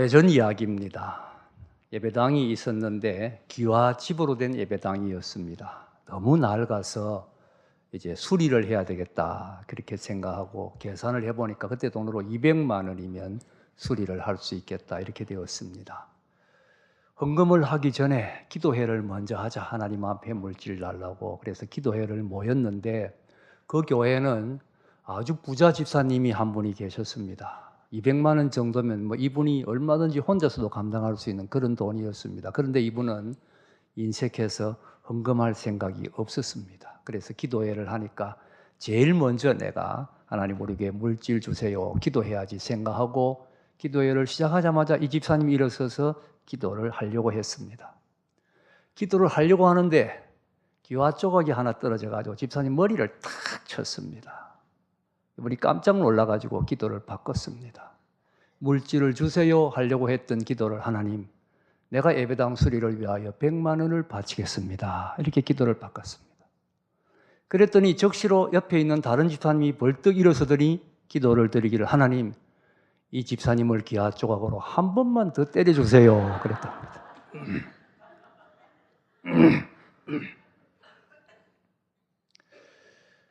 오래전 이야기입니다. 예배당이 있었는데 기와 집으로 된 예배당이었습니다. 너무 낡아서 이제 수리를 해야 되겠다 그렇게 생각하고 계산을 해보니까 그때 돈으로 200만 원이면 수리를 할 수 있겠다 이렇게 되었습니다. 헌금을 하기 전에 기도회를 먼저 하자, 하나님 앞에 물질 달라고. 그래서 기도회를 모였는데 그 교회는 아주 부자 집사님이 한 분이 계셨습니다. 200만 원 정도면 뭐 이분이 얼마든지 혼자서도 감당할 수 있는 그런 돈이었습니다. 그런데 이분은 인색해서 헌금할 생각이 없었습니다. 그래서 기도회를 하니까 제일 먼저 내가 하나님 우리에게 물질 주세요, 기도해야지 생각하고 기도회를 시작하자마자 이 집사님이 일어서서 기도를 하려고 했습니다. 기도를 하려고 하는데 기와 조각이 하나 떨어져가지고 집사님 머리를 탁 쳤습니다. 이분이 깜짝 놀라가지고 기도를 바꿨습니다. 물질을 주세요 하려고 했던 기도를 하나님, 내가 예배당 수리를 위하여 100만 원을 바치겠습니다, 이렇게 기도를 바꿨습니다. 그랬더니 적시로 옆에 있는 다른 집사님이 벌떡 일어서더니 기도를 드리기를, 하나님 이 집사님을 기아 조각으로 한 번만 더 때려주세요 그랬답니다.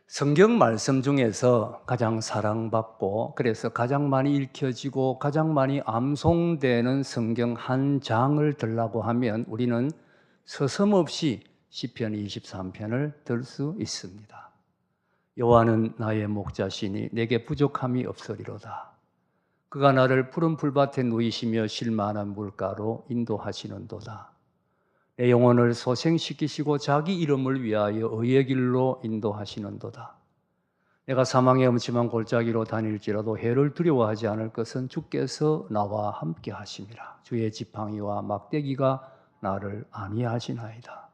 성경 말씀 중에서 가장 사랑받고 그래서 가장 많이 읽혀지고 가장 많이 암송되는 성경 한 장을 들라고 하면 우리는 서슴없이 시편 23편을 들 수 있습니다. 여호와는 나의 목자시니 내게 부족함이 없으리로다. 그가 나를 푸른 풀밭에 누이시며 쉴만한 물가로 인도하시는도다. 내 영혼을 소생시키시고 자기 이름을 위하여 의의 길로 인도하시는도다. 내가 사망의 음침한 골짜기로 다닐지라도 해를 두려워하지 않을 것은 주께서 나와 함께 하심이라. 주의 지팡이와 막대기가 나를 안위하시나이다.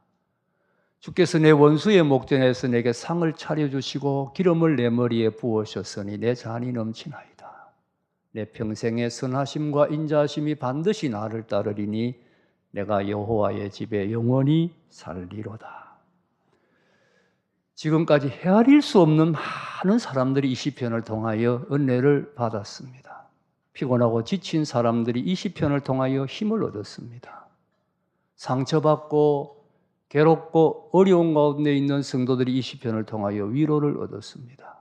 주께서 내 원수의 목전에서 내게 상을 차려주시고 기름을 내 머리에 부으셨으니 내 잔이 넘치나이다. 내 평생의 선하심과 인자하심이 반드시 나를 따르리니 내가 여호와의 집에 영원히 살리로다. 지금까지 헤아릴 수 없는 많은 사람들이 이 시편을 통하여 은혜를 받았습니다. 피곤하고 지친 사람들이 이 시편을 통하여 힘을 얻었습니다. 상처받고 괴롭고 어려운 가운데 있는 성도들이 이 시편을 통하여 위로를 얻었습니다.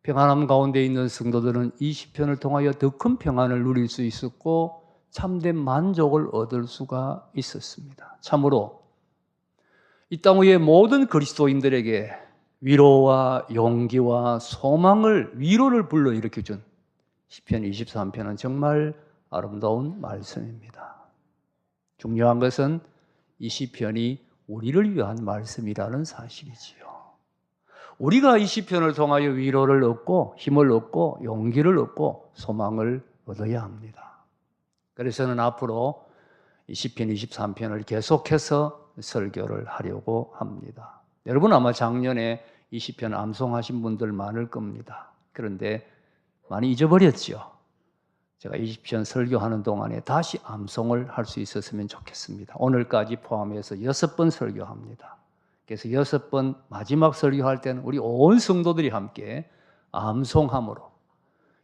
평안함 가운데 있는 성도들은 이 시편을 통하여 더 큰 평안을 누릴 수 있었고 참된 만족을 얻을 수가 있었습니다. 참으로 이 땅 위의 모든 그리스도인들에게 위로와 용기와 소망을, 위로를 불러일으켜 준 시편 23편은 정말 아름다운 말씀입니다. 중요한 것은 이 시편이 우리를 위한 말씀이라는 사실이지요. 우리가 이 시편을 통하여 위로를 얻고 힘을 얻고 용기를 얻고 소망을 얻어야 합니다. 그래서 저는 앞으로 이 시편 23편을 계속해서 설교를 하려고 합니다. 여러분 아마 작년에 이 시편 암송하신 분들 많을 겁니다. 그런데 많이 잊어버렸죠. 제가 이 시편 설교하는 동안에 다시 암송을 할 수 있었으면 좋겠습니다. 오늘까지 포함해서 6번 설교합니다. 그래서 6번 마지막 설교할 때는 우리 온 성도들이 함께 암송함으로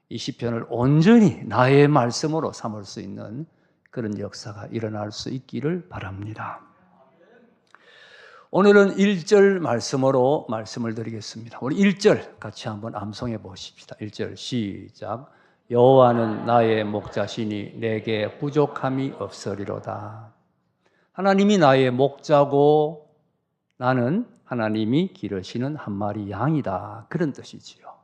이 시편을 온전히 나의 말씀으로 삼을 수 있는 그런 역사가 일어날 수 있기를 바랍니다. 오늘은 1절 말씀으로 말씀을 드리겠습니다. 우리 1절 같이 한번 암송해 보십시다. 1절 시작. 여호와는 나의 목자시니 내게 부족함이 없으리로다. 하나님이 나의 목자고 나는 하나님이 기르시는 한 마리 양이다, 그런 뜻이지요.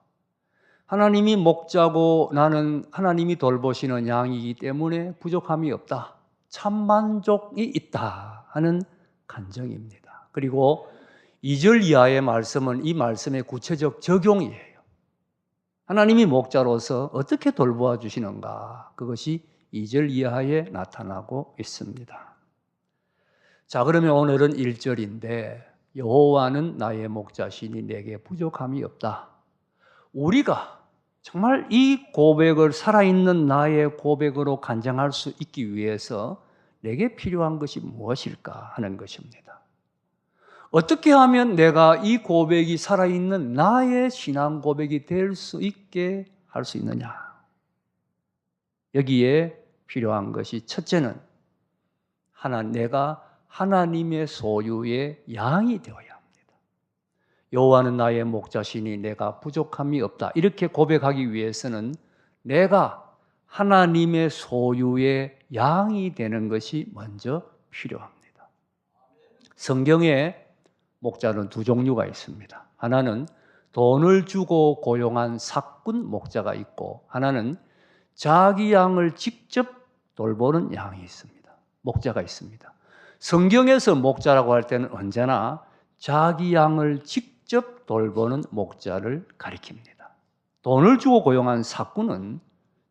하나님이 목자고 나는 하나님이 돌보시는 양이기 때문에 부족함이 없다, 참 만족이 있다 하는 간증입니다. 그리고 2절 이하의 말씀은 이 말씀의 구체적 적용이에요. 하나님이 목자로서 어떻게 돌보아 주시는가, 그것이 2절 이하에 나타나고 있습니다. 자, 그러면 오늘은 1절인데 여호와는 나의 목자시니 내게 부족함이 없다. 우리가 정말 이 고백을 살아있는 나의 고백으로 간증할 수 있기 위해서 내게 필요한 것이 무엇일까 하는 것입니다. 어떻게 하면 내가 이 고백이 살아있는 나의 신앙 고백이 될 수 있게 할 수 있느냐? 여기에 필요한 것이 첫째는 내가 하나님의 소유의 양이 되어야 합니다. 여호와는 나의 목자시니 내가 부족함이 없다. 이렇게 고백하기 위해서는 내가 하나님의 소유의 양이 되는 것이 먼저 필요합니다. 성경에 목자는 두 종류가 있습니다. 하나는 돈을 주고 고용한 삭군 목자가 있고, 하나는 자기 양을 직접 돌보는 양이 있습니다. 목자가 있습니다. 성경에서 목자라고 할 때는 언제나 자기 양을 직접 돌보는 목자를 가리킵니다. 돈을 주고 고용한 삭군은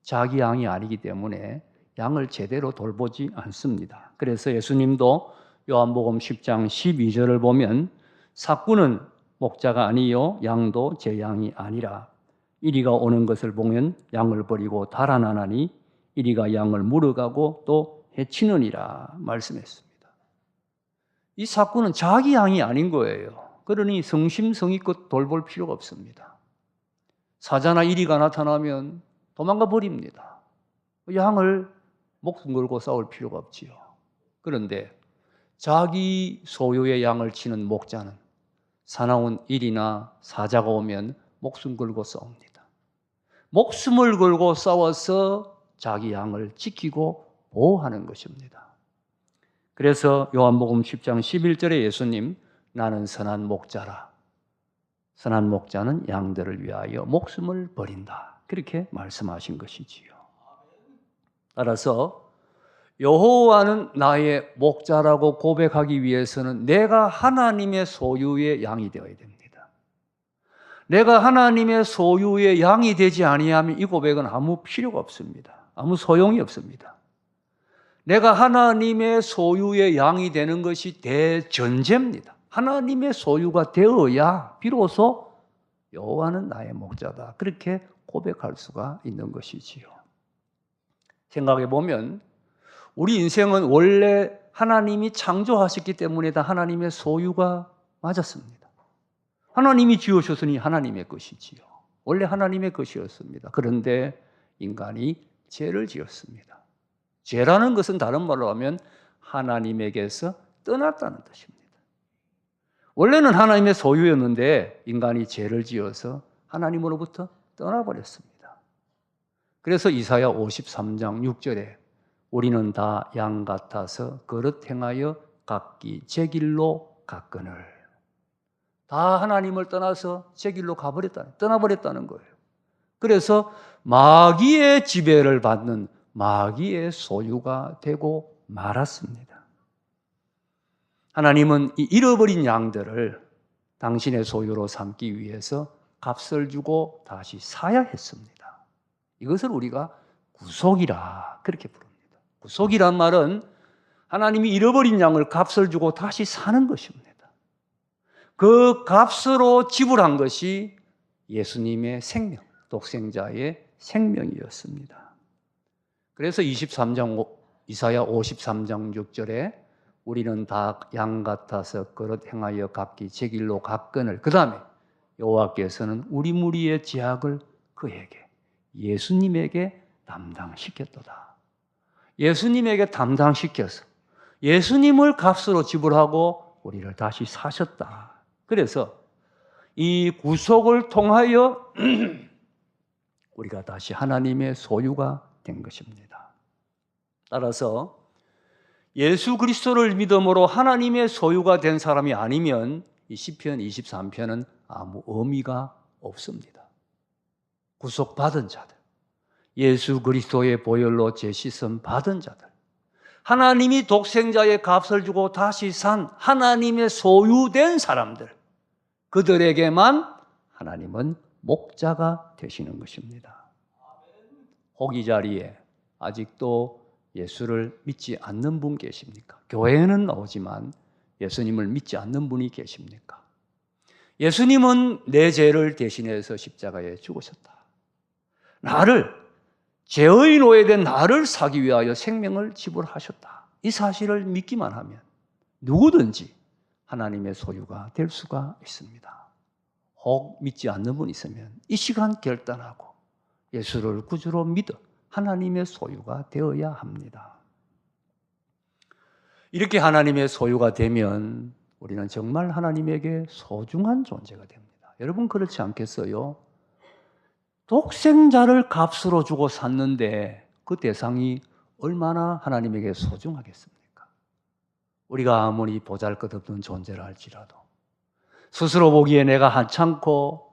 자기 양이 아니기 때문에 양을 제대로 돌보지 않습니다. 그래서 예수님도 요한복음 10장 12절을 보면 삭군은 목자가 아니요 양도 제 양이 아니라 이리가 오는 것을 보면 양을 버리고 달아나나니 이리가 양을 물어가고 또 해치느니라 말씀했습니다. 이 삭군은 자기 양이 아닌 거예요. 그러니 성심성의껏 돌볼 필요가 없습니다. 사자나 이리가 나타나면 도망가 버립니다. 양을 목숨 걸고 싸울 필요가 없지요. 그런데 자기 소유의 양을 치는 목자는 사나운 일이나 사자가 오면 목숨 걸고 싸웁니다. 목숨을 걸고 싸워서 자기 양을 지키고 보호하는 것입니다. 그래서 요한복음 10장 11절에 예수님, 나는 선한 목자라. 선한 목자는 양들을 위하여 목숨을 버린다. 그렇게 말씀하신 것이지요. 따라서 여호와는 나의 목자라고 고백하기 위해서는 내가 하나님의 소유의 양이 되어야 됩니다. 내가 하나님의 소유의 양이 되지 아니하면 이 고백은 아무 필요가 없습니다. 아무 소용이 없습니다. 내가 하나님의 소유의 양이 되는 것이 대전제입니다. 하나님의 소유가 되어야 비로소 여호와는 나의 목자다. 그렇게 고백할 수가 있는 것이지요. 생각해 보면 우리 인생은 원래 하나님이 창조하셨기 때문에 다 하나님의 소유가 맞았습니다. 하나님이 지으셨으니 하나님의 것이지요. 원래 하나님의 것이었습니다. 그런데 인간이 죄를 지었습니다. 죄라는 것은 다른 말로 하면 하나님에게서 떠났다는 뜻입니다. 원래는 하나님의 소유였는데 인간이 죄를 지어서 하나님으로부터 떠나버렸습니다. 그래서 이사야 53장 6절에 우리는 다 양 같아서 그릇 행하여 각기 제 길로 갔거늘. 다 하나님을 떠나서 제 길로 떠나버렸다는 거예요. 그래서 마귀의 지배를 받는 마귀의 소유가 되고 말았습니다. 하나님은 이 잃어버린 양들을 당신의 소유로 삼기 위해서 값을 주고 다시 사야 했습니다. 이것을 우리가 구속이라 그렇게 부릅니다. 구속이란 말은 하나님이 잃어버린 양을 값을 주고 다시 사는 것입니다. 그 값으로 지불한 것이 예수님의 생명, 독생자의 생명이었습니다. 그래서 이사야 53장 6절에 우리는 다 양 같아서 그릇 행하여 각기 제 길로 갔거늘. 그 다음에 여호와께서는 우리 무리의 죄악을 그에게, 예수님에게 담당시켰도다. 예수님에게 담당시켜서 예수님을 값으로 지불하고 우리를 다시 사셨다. 그래서 이 구속을 통하여 우리가 다시 하나님의 소유가 된 것입니다. 따라서 예수 그리스도를 믿음으로 하나님의 소유가 된 사람이 아니면 이 시편 23편은 아무 의미가 없습니다. 구속받은 자들, 예수 그리스도의 보혈로 제시선 받은 자들, 하나님이 독생자의 값을 주고 다시 산 하나님의 소유된 사람들, 그들에게만 하나님은 목자가 되시는 것입니다. 혹 이 자리에 아직도 예수를 믿지 않는 분 계십니까? 교회에는 나오지만 예수님을 믿지 않는 분이 계십니까? 예수님은 내 죄를 대신해서 십자가에 죽으셨다. 나를, 죄의 노예된 나를 사기 위하여 생명을 지불하셨다. 이 사실을 믿기만 하면 누구든지 하나님의 소유가 될 수가 있습니다. 혹 믿지 않는 분이 있으면 이 시간 결단하고 예수를 구주로 믿어 하나님의 소유가 되어야 합니다. 이렇게 하나님의 소유가 되면 우리는 정말 하나님에게 소중한 존재가 됩니다. 여러분 그렇지 않겠어요? 독생자를 값으로 주고 샀는데 그 대상이 얼마나 하나님에게 소중하겠습니까? 우리가 아무리 보잘것없는 존재라 할지라도 스스로 보기에 내가 하찮고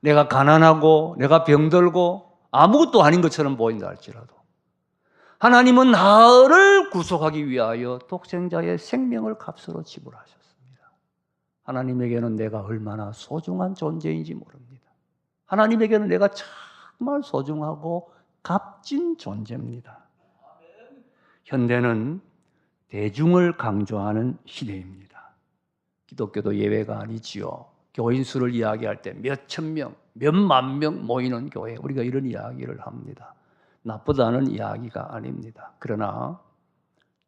내가 가난하고 내가 병들고 아무것도 아닌 것처럼 보인다 할지라도 하나님은 나를 구속하기 위하여 독생자의 생명을 값으로 지불하셨습니다. 하나님에게는 내가 얼마나 소중한 존재인지 모릅니다. 하나님에게는 내가 정말 소중하고 값진 존재입니다. 현대는 대중을 강조하는 시대입니다. 기독교도 예외가 아니지요. 교인 수를 이야기할 때 몇천 명, 몇만 명 모이는 교회, 우리가 이런 이야기를 합니다. 나쁘다는 이야기가 아닙니다. 그러나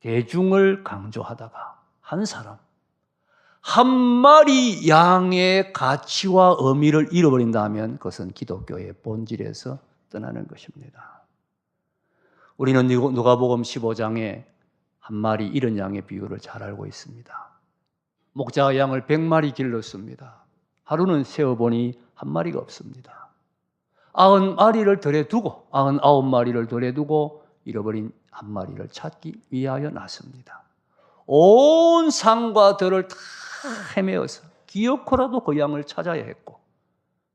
대중을 강조하다가 한 사람, 한 마리 양의 가치와 의미를 잃어버린다면 그것은 기독교의 본질에서 떠나는 것입니다. 우리는 누가복음 15장에 한 마리 잃은 양의 비유를 잘 알고 있습니다. 목자가 양을 100마리 길렀습니다. 하루는 세어보니 한 마리가 없습니다. 90마리를 덜에 두고 99마리를 덜에 두고 잃어버린 한 마리를 찾기 위하여 났습니다. 온 산과 들을 다 헤매어서 기어코라도 그 양을 찾아야 했고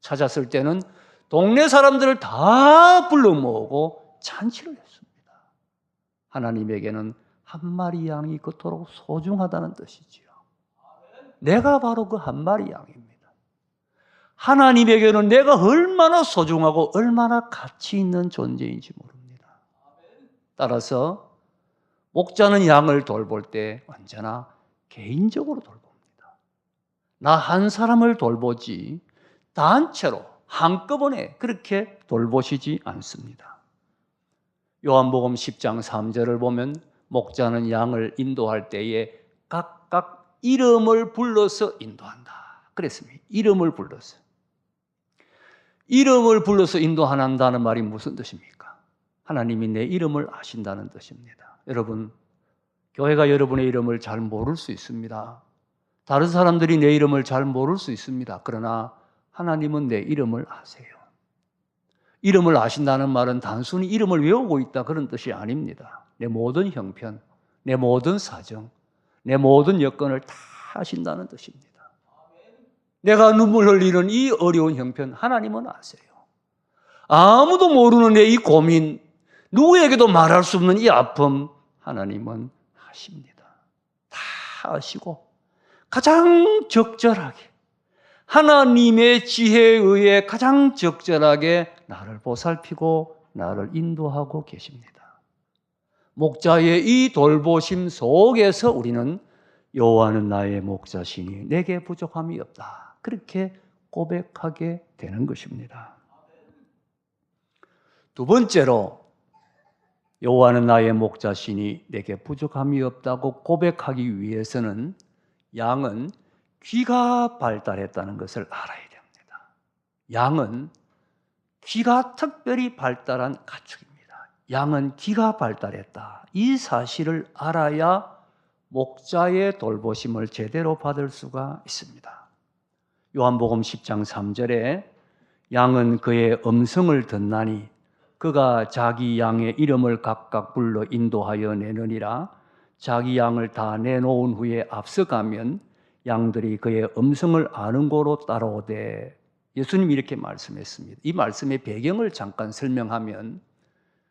찾았을 때는 동네 사람들을 다 불러 모으고 잔치를 했습니다. 하나님에게는 한 마리 양이 그토록 소중하다는 뜻이지요. 내가 바로 그 한 마리 양입니다. 하나님에게는 내가 얼마나 소중하고 얼마나 가치 있는 존재인지 모릅니다. 따라서 목자는 양을 돌볼 때 언제나 개인적으로 돌봅니다. 나 한 사람을 돌보지 단체로 한꺼번에 그렇게 돌보시지 않습니다. 요한복음 10장 3절을 보면 목자는 양을 인도할 때에 각각 이름을 불러서 인도한다. 그랬습니다. 이름을 불러서. 이름을 불러서 인도한다는 말이 무슨 뜻입니까? 하나님이 내 이름을 아신다는 뜻입니다. 여러분, 교회가 여러분의 이름을 잘 모를 수 있습니다. 다른 사람들이 내 이름을 잘 모를 수 있습니다. 그러나 하나님은 내 이름을 아세요. 이름을 아신다는 말은 단순히 이름을 외우고 있다 그런 뜻이 아닙니다. 내 모든 형편, 내 모든 사정, 내 모든 여건을 다 아신다는 뜻입니다. 내가 눈물 흘리는 이 어려운 형편 하나님은 아세요. 아무도 모르는 내 이 고민, 누구에게도 말할 수 없는 이 아픔 하나님은 아십니다. 다 아시고 가장 적절하게 하나님의 지혜에 의해 가장 적절하게 나를 보살피고 나를 인도하고 계십니다. 목자의 이 돌보심 속에서 우리는 여호와는 나의 목자시니 내게 부족함이 없다. 그렇게 고백하게 되는 것입니다. 두 번째로 여호와는 나의 목자시니 내게 부족함이 없다고 고백하기 위해서는 양은 귀가 발달했다는 것을 알아야 됩니다. 양은 귀가 특별히 발달한 가축입니다. 양은 귀가 발달했다. 이 사실을 알아야 목자의 돌보심을 제대로 받을 수가 있습니다. 요한복음 10장 3절에 양은 그의 음성을 듣나니 그가 자기 양의 이름을 각각 불러 인도하여 내느니라. 자기 양을 다 내놓은 후에 앞서가면 양들이 그의 음성을 아는 고로 따라오되. 예수님이 이렇게 말씀했습니다. 이 말씀의 배경을 잠깐 설명하면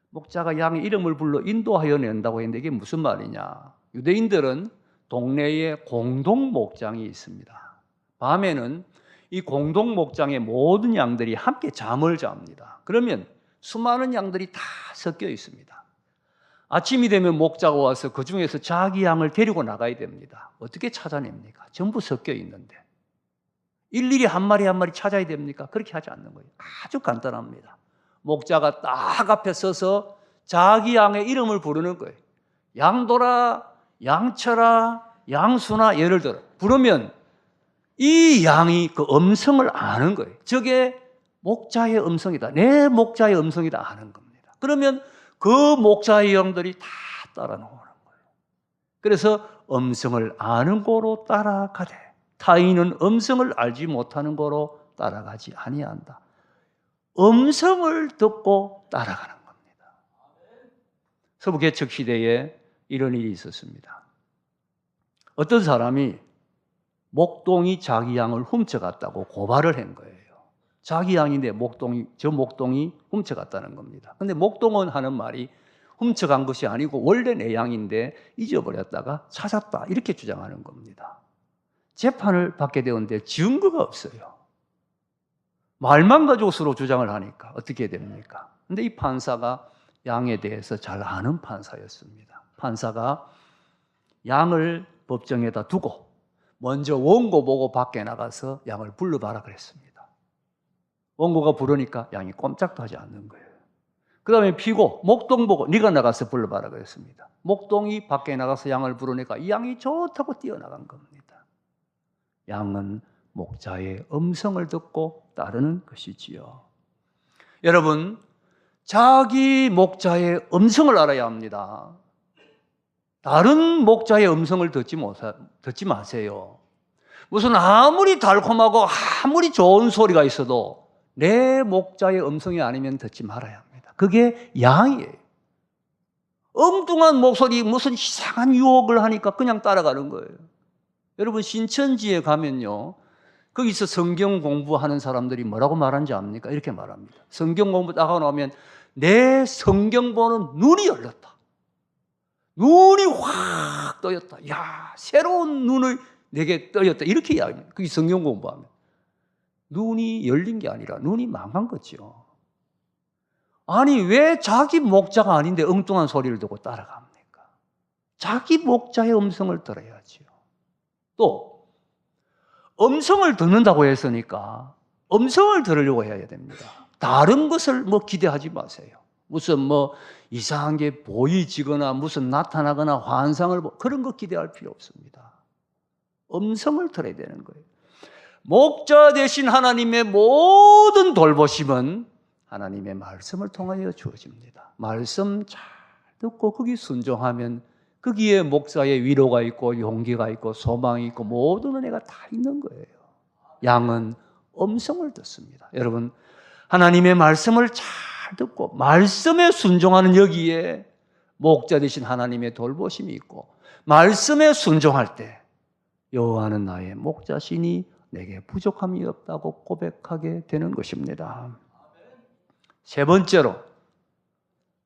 목자가 양의 이름을 불러 인도하여 낸다고 했는데 이게 무슨 말이냐. 유대인들은 동네에 공동 목장이 있습니다. 밤에는 이 공동 목장의 모든 양들이 함께 잠을 잡니다. 그러면 수많은 양들이 다 섞여 있습니다. 아침이 되면 목자가 와서 그 중에서 자기 양을 데리고 나가야 됩니다. 어떻게 찾아냅니까? 전부 섞여 있는데. 일일이 한 마리 한 마리 찾아야 됩니까? 그렇게 하지 않는 거예요. 아주 간단합니다. 목자가 딱 앞에 서서 자기 양의 이름을 부르는 거예요. 양돌아, 양철아, 양순아 예를 들어 부르면 이 양이 그 음성을 아는 거예요. 저게 목자의 음성이다. 내 목자의 음성이다 아는 겁니다. 그러면 그 목자의 영들이 다 따라 나오는 거예요. 그래서 음성을 아는 고로 따라가되 타인은 음성을 알지 못하는 고로 따라가지 아니한다. 음성을 듣고 따라가는 겁니다. 서부 개척 시대에 이런 일이 있었습니다. 어떤 사람이 목동이 자기 양을 훔쳐갔다고 고발을 한 거예요. 자기 양인데 저 목동이 훔쳐갔다는 겁니다. 근데 목동은 하는 말이 훔쳐간 것이 아니고 원래 내 양인데 잊어버렸다가 찾았다 이렇게 주장하는 겁니다. 재판을 받게 되었는데 증거가 없어요. 말만 가지고 서로 주장을 하니까 어떻게 됩니까? 근데 이 판사가 양에 대해서 잘 아는 판사였습니다. 판사가 양을 법정에다 두고 먼저 원고 보고 밖에 나가서 양을 불러봐라 그랬습니다. 원고가 부르니까 양이 꼼짝도 하지 않는 거예요. 그 다음에 피고 목동 보고 네가 나가서 불러봐라 그랬습니다. 목동이 밖에 나가서 양을 부르니까 이 양이 좋다고 뛰어나간 겁니다. 양은 목자의 음성을 듣고 따르는 것이지요. 여러분, 자기 목자의 음성을 알아야 합니다. 다른 목자의 음성을 듣지 마세요. 무슨 아무리 달콤하고 아무리 좋은 소리가 있어도 내 목자의 음성이 아니면 듣지 말아야 합니다. 그게 양이에요. 엉뚱한 목소리 무슨 이상한 유혹을 하니까 그냥 따라가는 거예요. 여러분 신천지에 가면요, 거기서 성경 공부하는 사람들이 뭐라고 말하는지 압니까? 이렇게 말합니다. 성경 공부 딱 하고 나면 내 성경 보는 눈이 열렸다. 눈이 확 떠였다. 야, 새로운 눈을 내게 떠였다. 이렇게 이야기합니다. 그게 성경 공부하면. 눈이 열린 게 아니라 눈이 망한 거죠. 아니 왜 자기 목자가 아닌데 엉뚱한 소리를 듣고 따라갑니까? 자기 목자의 음성을 들어야지요. 또 음성을 듣는다고 했으니까 음성을 들으려고 해야 됩니다. 다른 것을 기대하지 마세요. 무슨 이상한 게 보이지거나 무슨 나타나거나 환상을 그런 거 기대할 필요 없습니다. 음성을 들어야 되는 거예요. 목자 되신 하나님의 모든 돌보심은 하나님의 말씀을 통하여 주어집니다. 말씀 잘 듣고 거기 순종하면 거기에 목자의 위로가 있고 용기가 있고 소망이 있고 모든 은혜가 다 있는 거예요. 양은 음성을 듣습니다. 여러분, 하나님의 말씀을 잘 듣고 말씀에 순종하는 여기에 목자 되신 하나님의 돌보심이 있고 말씀에 순종할 때 여호와는 나의 목자시니 내게 부족함이 없다고 고백하게 되는 것입니다. 세 번째로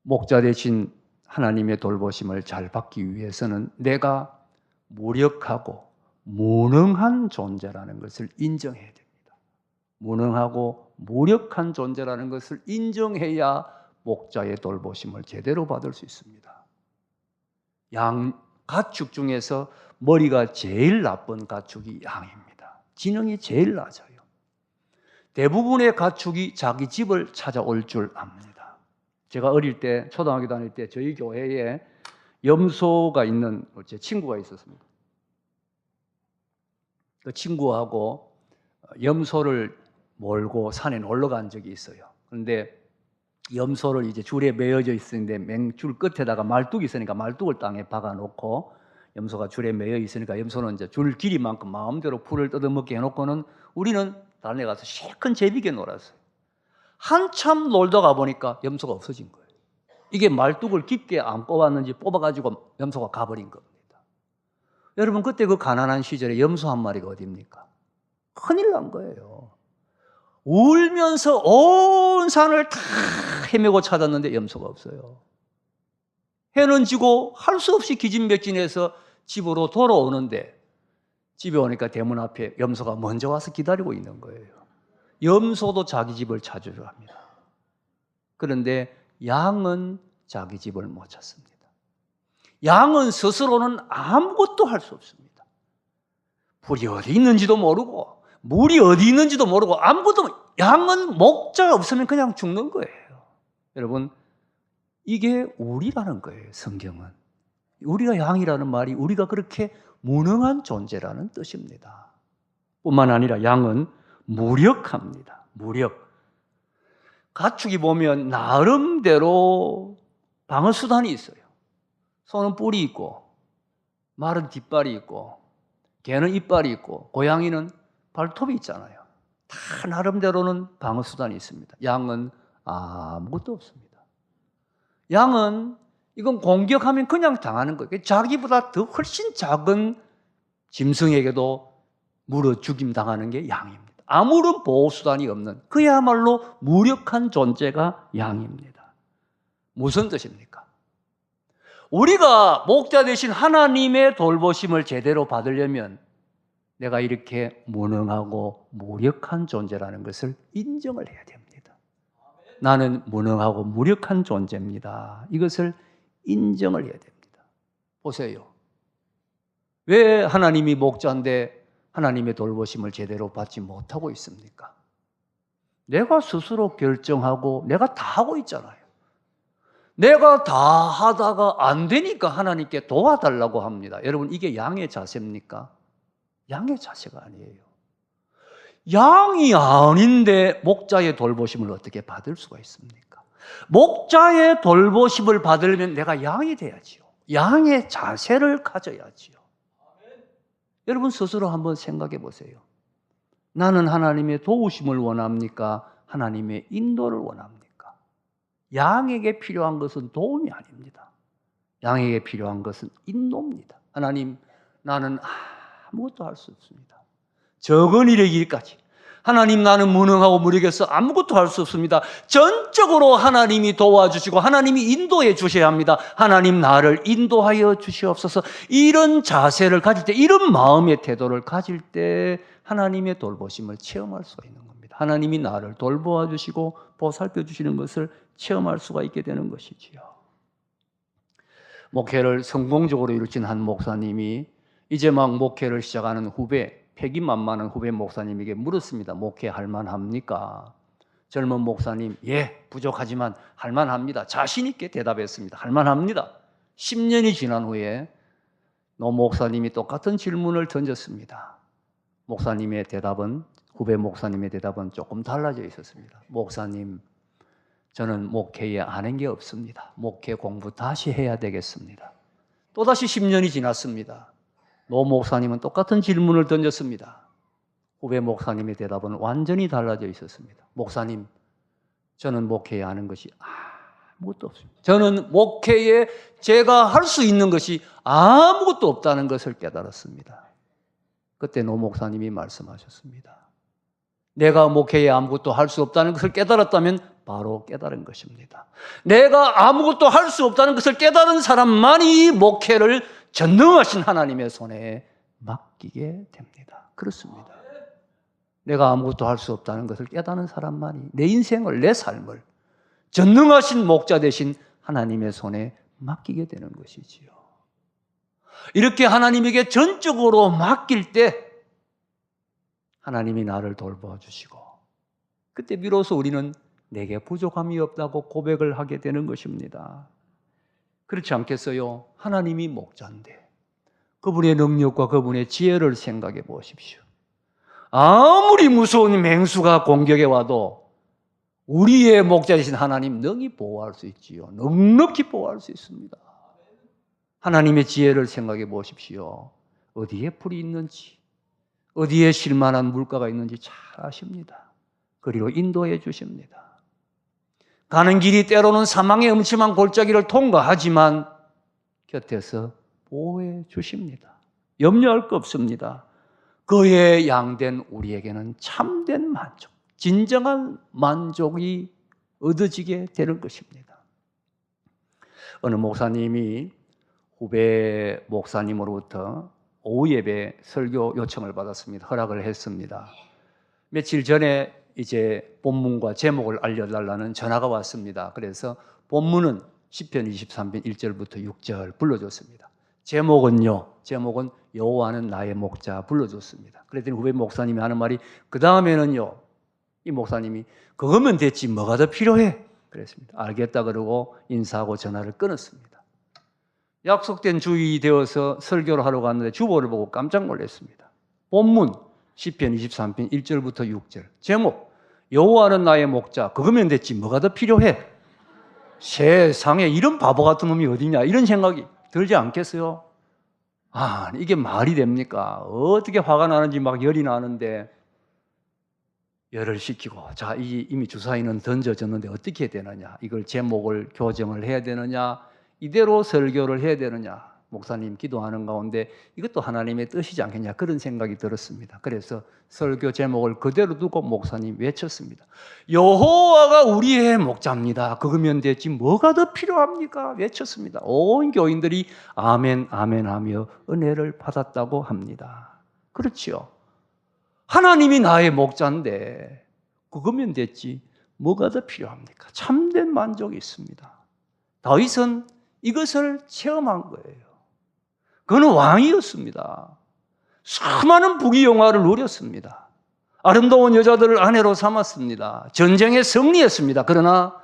목자 되신 하나님의 돌보심을 잘 받기 위해서는 내가 무력하고 무능한 존재라는 것을 인정해야 됩니다. 무능하고 무력한 존재라는 것을 인정해야 목자의 돌보심을 제대로 받을 수 있습니다. 양 가축 중에서 머리가 제일 나쁜 가축이 양입니다. 지능이 제일 낮아요. 대부분의 가축이 자기 집을 찾아올 줄 압니다. 제가 어릴 때 초등학교 다닐 때 저희 교회에 염소가 있는 제 친구가 있었습니다. 그 친구하고 염소를 몰고 산에 놀러 간 적이 있어요. 그런데 염소를 이제 줄에 매어져 있었는데 맹줄 끝에다가 말뚝이 있으니까 말뚝을 땅에 박아놓고 염소가 줄에 매여 있으니까 염소는 이제 줄 길이만큼 마음대로 풀을 뜯어먹게 해놓고는 우리는 다른 데 가서 실컷 재미있게 놀았어요. 한참 놀다가 보니까 염소가 없어진 거예요. 이게 말뚝을 깊게 안 뽑았는지 뽑아가지고 염소가 가버린 겁니다. 여러분 그때 그 가난한 시절에 염소 한 마리가 어디입니까? 큰일 난 거예요. 울면서 온 산을 다 헤매고 찾았는데 염소가 없어요. 해는 지고 할 수 없이 기진맥진해서 집으로 돌아오는데 집에 오니까 대문 앞에 염소가 먼저 와서 기다리고 있는 거예요. 염소도 자기 집을 찾으려 합니다. 그런데 양은 자기 집을 못 찾습니다. 양은 스스로는 아무것도 할 수 없습니다. 불이 어디 있는지도 모르고 물이 어디 있는지도 모르고 아무것도 양은 목자가 없으면 그냥 죽는 거예요. 여러분 이게 우리라는 거예요. 성경은 우리가 양이라는 말이 우리가 그렇게 무능한 존재라는 뜻입니다. 뿐만 아니라 양은 무력합니다. 무력. 가축이 보면 나름대로 방어 수단이 있어요. 소는 뿔이 있고 말은 뒷발이 있고 개는 이빨이 있고 고양이는 발톱이 있잖아요. 다 나름대로는 방어 수단이 있습니다. 양은 아무것도 없습니다. 양은 이건 공격하면 그냥 당하는 거예요. 자기보다 더 훨씬 작은 짐승에게도 물어 죽임 당하는 게 양입니다. 아무런 보호수단이 없는 그야말로 무력한 존재가 양입니다. 무슨 뜻입니까? 우리가 목자 되신 하나님의 돌보심을 제대로 받으려면 내가 이렇게 무능하고 무력한 존재라는 것을 인정을 해야 됩니다. 나는 무능하고 무력한 존재입니다. 이것을 인정을 해야 됩니다. 보세요. 왜 하나님이 목자인데 하나님의 돌보심을 제대로 받지 못하고 있습니까? 내가 스스로 결정하고 내가 다 하고 있잖아요. 내가 다 하다가 안 되니까 하나님께 도와달라고 합니다. 여러분, 이게 양의 자세입니까? 양의 자세가 아니에요. 양이 아닌데 목자의 돌보심을 어떻게 받을 수가 있습니까? 목자의 돌보심을 받으려면 내가 양이 돼야지요. 양의 자세를 가져야지요. 여러분 스스로 한번 생각해 보세요. 나는 하나님의 도우심을 원합니까? 하나님의 인도를 원합니까? 양에게 필요한 것은 도움이 아닙니다. 양에게 필요한 것은 인도입니다. 하나님, 나는 아무것도 할 수 없습니다. 적은 일이기까지. 하나님, 나는 무능하고 무력해서 아무것도 할 수 없습니다. 전적으로 하나님이 도와주시고 하나님이 인도해 주셔야 합니다. 하나님, 나를 인도하여 주시옵소서. 이런 자세를 가질 때, 이런 마음의 태도를 가질 때 하나님의 돌보심을 체험할 수가 있는 겁니다. 하나님이 나를 돌보아 주시고 보살펴 주시는 것을 체험할 수가 있게 되는 것이지요. 목회를 성공적으로 이루친 한 목사님이 이제 막 목회를 시작하는 후배, 패기만만한 후배 목사님에게 물었습니다. 목회할 만합니까? 젊은 목사님, 예, 부족하지만 할 만합니다. 자신 있게 대답했습니다. 할 만합니다. 10년이 지난 후에 노 목사님이 똑같은 질문을 던졌습니다. 목사님의 대답은, 후배 목사님의 대답은 조금 달라져 있었습니다. 목사님, 저는 목회에 아는 게 없습니다. 목회 공부 다시 해야 되겠습니다. 또다시 10년이 지났습니다. 노 목사님은 똑같은 질문을 던졌습니다. 후배 목사님의 대답은 완전히 달라져 있었습니다. 목사님, 저는 목회에 아는 것이 아무것도 없습니다. 저는 목회에 제가 할 수 있는 것이 아무것도 없다는 것을 깨달았습니다. 그때 노 목사님이 말씀하셨습니다. 내가 목회에 아무것도 할 수 없다는 것을 깨달았다면 바로 깨달은 것입니다. 내가 아무것도 할 수 없다는 것을 깨달은 사람만이 목회를 전능하신 하나님의 손에 맡기게 됩니다. 그렇습니다. 내가 아무것도 할 수 없다는 것을 깨닫는 사람만이 내 인생을, 내 삶을 전능하신 목자 되신 하나님의 손에 맡기게 되는 것이지요. 이렇게 하나님에게 전적으로 맡길 때 하나님이 나를 돌보아 주시고, 그때 비로소 우리는 내게 부족함이 없다고 고백을 하게 되는 것입니다. 그렇지 않겠어요? 하나님이 목자인데 그분의 능력과 그분의 지혜를 생각해 보십시오. 아무리 무서운 맹수가 공격해 와도 우리의 목자이신 하나님 능히 보호할 수 있지요. 넉넉히 보호할 수 있습니다. 하나님의 지혜를 생각해 보십시오. 어디에 풀이 있는지, 어디에 쉴만한 물가가 있는지 잘 아십니다. 그리고 인도해 주십니다. 가는 길이 때로는 사망의 음침한 골짜기를 통과하지만 곁에서 보호해 주십니다. 염려할 거 없습니다. 그의 양된 우리에게는 참된 만족, 진정한 만족이 얻어지게 되는 것입니다. 어느 목사님이 후배 목사님으로부터 오후 예배 설교 요청을 받았습니다. 허락을 했습니다. 며칠 전에 이제 본문과 제목을 알려달라는 전화가 왔습니다. 그래서 본문은 시편 23편 1절부터 6절 불러줬습니다. 제목은 여호와는 나의 목자 불러줬습니다. 그랬더니 후배 목사님이 하는 말이, 그 다음에는요, 이 목사님이 그거면 됐지 뭐가 더 필요해? 그랬습니다. 알겠다 그러고 인사하고 전화를 끊었습니다. 약속된 주일이 되어서 설교를 하러 갔는데 주보를 보고 깜짝 놀랐습니다. 본문 시편 23편 1절부터 6절 제목, 여호와는 나의 목자, 그거면 됐지 뭐가 더 필요해? 세상에 이런 바보 같은 놈이 어디냐 이런 생각이 들지 않겠어요? 아, 이게 말이 됩니까? 어떻게 화가 나는지 막 열이 나는데 열을 식히고 자, 이미 주사위는 던져졌는데 어떻게 해야 되느냐? 이걸 제목을 교정을 해야 되느냐? 이대로 설교를 해야 되느냐? 목사님 기도하는 가운데 이것도 하나님의 뜻이지 않겠냐? 그런 생각이 들었습니다. 그래서 설교 제목을 그대로 두고 목사님 외쳤습니다. 여호와가 우리의 목자입니다. 그거면 됐지 뭐가 더 필요합니까? 외쳤습니다. 온 교인들이 아멘 아멘 하며 은혜를 받았다고 합니다. 그렇지요. 하나님이 나의 목자인데 그거면 됐지 뭐가 더 필요합니까? 참된 만족이 있습니다. 다윗은 이것을 체험한 거예요. 그는 왕이었습니다. 수많은 부귀영화를 누렸습니다. 아름다운 여자들을 아내로 삼았습니다. 전쟁에 승리했습니다. 그러나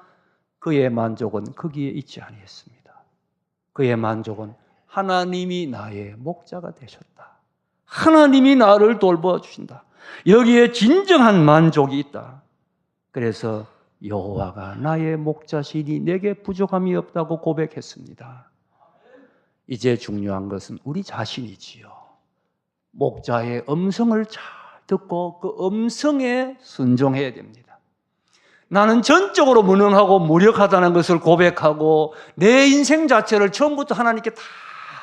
그의 만족은 거기에 있지 아니했습니다. 그의 만족은 하나님이 나의 목자가 되셨다. 하나님이 나를 돌보아주신다. 여기에 진정한 만족이 있다. 그래서 여호와가 나의 목자시니 내게 부족함이 없다고 고백했습니다. 이제 중요한 것은 우리 자신이지요. 목자의 음성을 잘 듣고 그 음성에 순종해야 됩니다. 나는 전적으로 무능하고 무력하다는 것을 고백하고 내 인생 자체를 처음부터 하나님께 다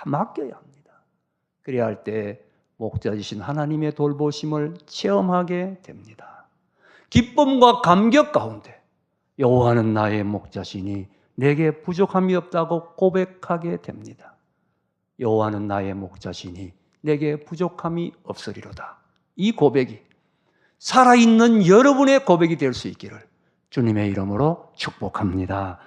맡겨야 합니다. 그래야 할 때 목자이신 하나님의 돌보심을 체험하게 됩니다. 기쁨과 감격 가운데 여호와는 나의 목자시니 내게 부족함이 없다고 고백하게 됩니다. 여호와는 나의 목자시니 내게 부족함이 없으리로다. 이 고백이 살아있는 여러분의 고백이 될 수 있기를 주님의 이름으로 축복합니다.